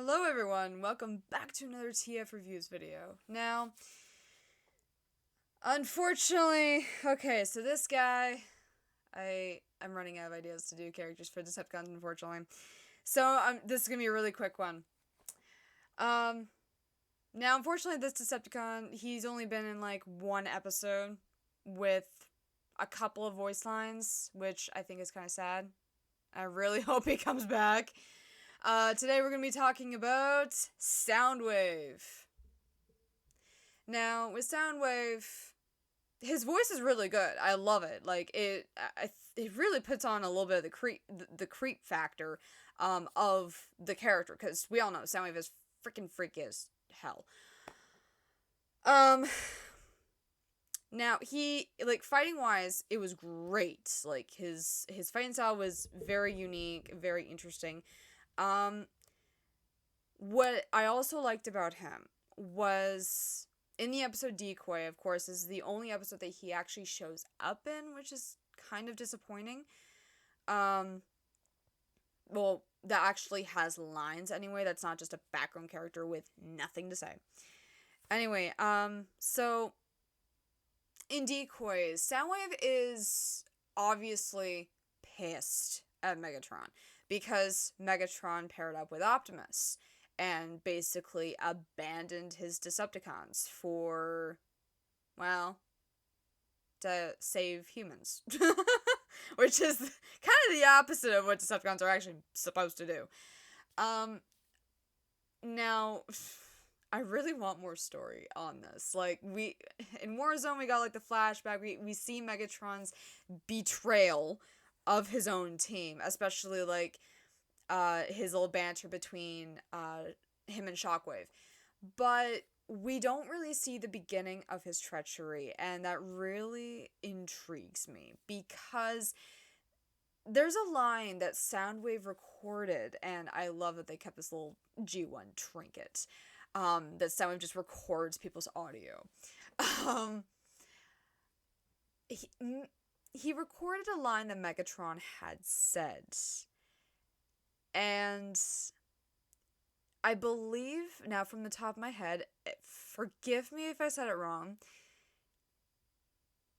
Hello everyone, welcome back to another TF Reviews video. Now, unfortunately, okay, so this guy, I'm running out of ideas to do characters for Decepticons, unfortunately. So, this is gonna be a really quick one. Now, unfortunately, this Decepticon, he's only been in, like, one episode with a couple of voice lines, which I think is kind of sad. I really hope he comes back. Today we're going to be talking about Soundwave. Now, with Soundwave, his voice is really good. I love it. Like, it really puts on a little bit of the creep factor, of the character, because we all know Soundwave is freaking freaky as hell. Now, fighting-wise, it was great. Like, his fighting style was very unique, very interesting. What I also liked about him was in the episode Decoy, of course, is the only episode that he actually shows up in, which is kind of disappointing. Well, that actually has lines anyway. That's not just a background character with nothing to say. Anyway, so in Decoys, Soundwave is obviously pissed at Megatron because Megatron paired up with Optimus and basically abandoned his Decepticons for, well, to save humans. Which is kind of the opposite of what Decepticons are actually supposed to do. Now, I really want more story on this. Like, in Warzone, we got, like, the flashback. We see Megatron's betrayal of his own team, especially, like, his little banter between him and Shockwave. But we don't really see the beginning of his treachery, and that really intrigues me because there's a line that Soundwave recorded, and I love that they kept this little G1 trinket, that Soundwave just records people's audio. He recorded a line that Megatron had said, and I believe, now from the top of my head, forgive me if I said it wrong,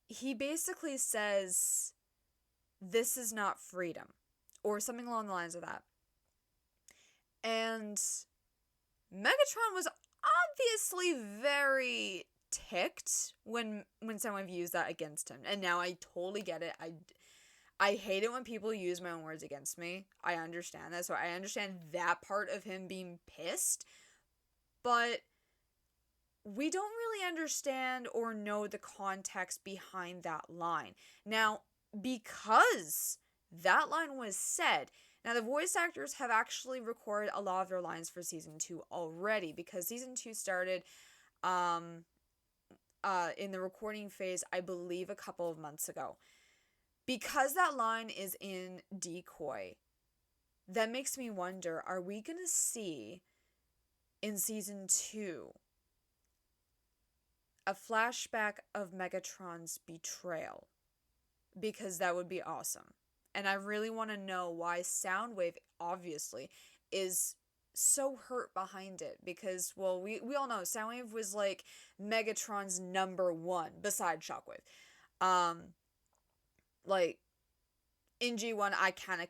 he basically says, "This is not freedom," or something along the lines of that. And Megatron was obviously very ticked when someone used that against him. And now I totally get it. I hate it when people use my own words against me. I understand that. So I understand that part of him being pissed. But we don't really understand or know the context behind that line. Now, because that line was said, now the voice actors have actually recorded a lot of their lines for season 2 already, because season 2 started in the recording phase, I believe, a couple of months ago. Because that line is in Decoy, that makes me wonder, are we going to see in season 2 a flashback of Megatron's betrayal? Because that would be awesome. And I really want to know why Soundwave, obviously, is so hurt behind it. Because, well, we all know Soundwave was, like, Megatron's number one, beside Shockwave. Like, in G1, I kind of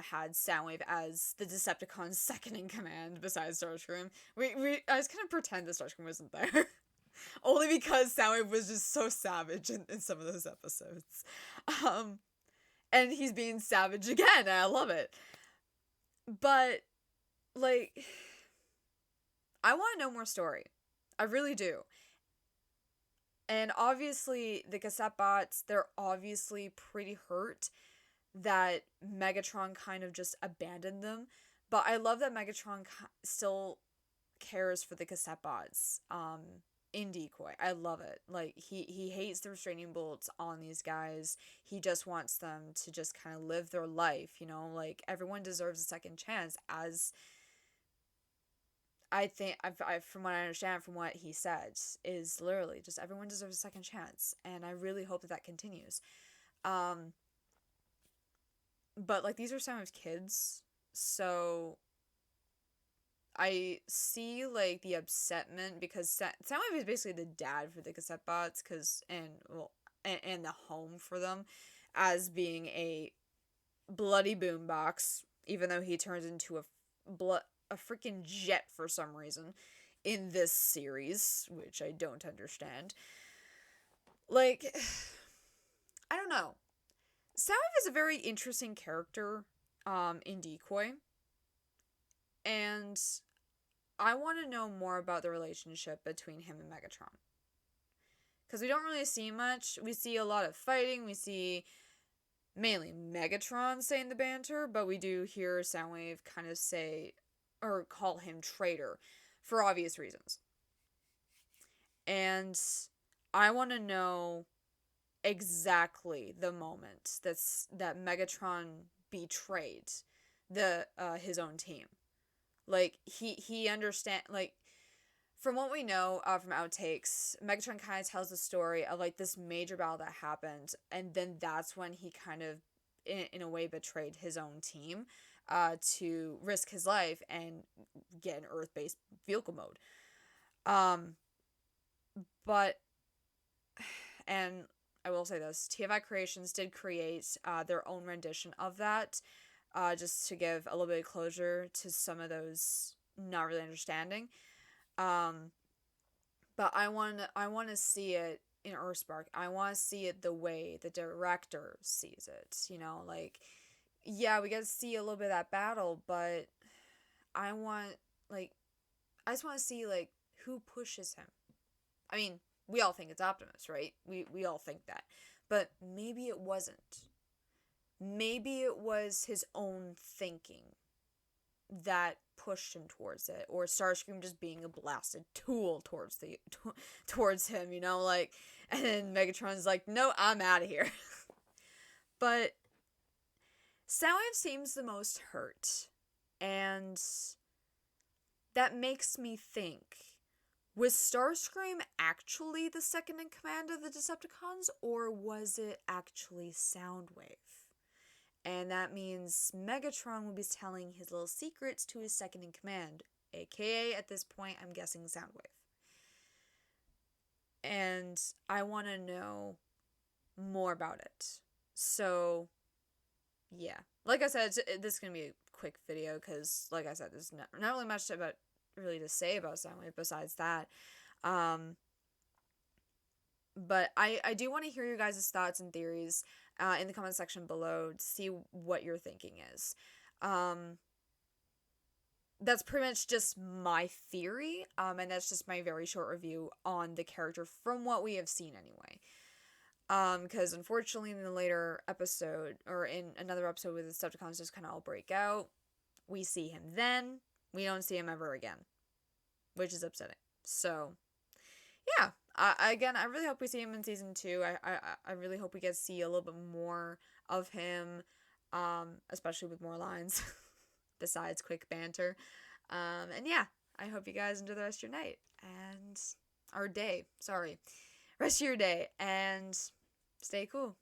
had Soundwave as the Decepticon's second in command, besides Starscream. I was kind of pretend that Starscream wasn't there. Only because Soundwave was just so savage in some of those episodes. And he's being savage again, and I love it. But, like, I want to know more story. I really do. And obviously, the cassette bots, they're obviously pretty hurt that Megatron kind of just abandoned them. But I love that Megatron still cares for the cassette bots. In Decoy. I love it. Like, he hates the restraining bolts on these guys. He just wants them to just kind of live their life, you know? Like, everyone deserves a second chance, as I think, from what I understand from what he says, is literally just everyone deserves a second chance. And I really hope that continues. But, like, these are some of his kids, so I see like the upsetment because Soundwave is basically the dad for the cassette bots, and the home for them, as being a bloody boombox, even though he turns into a freaking jet for some reason in this series, which I don't understand. Like, I don't know. Soundwave is a very interesting character in Decoy, and I want to know more about the relationship between him and Megatron. Because we don't really see much. We see a lot of fighting. We see mainly Megatron saying the banter, but we do hear Soundwave kind of say, or call him traitor, for obvious reasons. And I want to know exactly the moment that Megatron betrayed his own team. Like, he understand, like, from what we know from outtakes, Megatron kind of tells the story of like this major battle that happened, and then that's when he kind of, in a way, betrayed his own team to risk his life and get an Earth-based vehicle mode. But, and I will say this, TFI Creations did create their own rendition of that, just to give a little bit of closure to some of those not really understanding. But I want to see it in Earthspark. I want to see it the way the director sees it. Like, yeah, we get to see a little bit of that battle, but I want, like, I just want to see, like, who pushes him. I mean, we all think it's Optimus, right? We all think that. But maybe it wasn't. Maybe it was his own thinking that pushed him towards it, or Starscream just being a blasted tool towards him, like, and then Megatron's like, no, I'm out of here. But Soundwave seems the most hurt, and that makes me think, was Starscream actually the second in command of the Decepticons, or was it actually Soundwave? And that means Megatron will be telling his little secrets to his second in command, aka, at this point, I'm guessing Soundwave. And I want to know more about it. So, yeah. Like I said, this is going to be a quick video because, like I said, there's not really much to say about Soundwave besides that. But I do want to hear your guys' thoughts and theories in the comment section below to see what your thinking is. That's pretty much just my theory, and that's just my very short review on the character from what we have seen anyway. Because unfortunately in the later episode, or in another episode where the Decepticons just kind of all break out, we see him then, we don't see him ever again, which is upsetting. So, yeah. Again, I really hope we see him in season 2. I really hope we get to see a little bit more of him, especially with more lines besides quick banter. And yeah, I hope you guys enjoy the rest of your night or day. Sorry, rest of your day, and stay cool.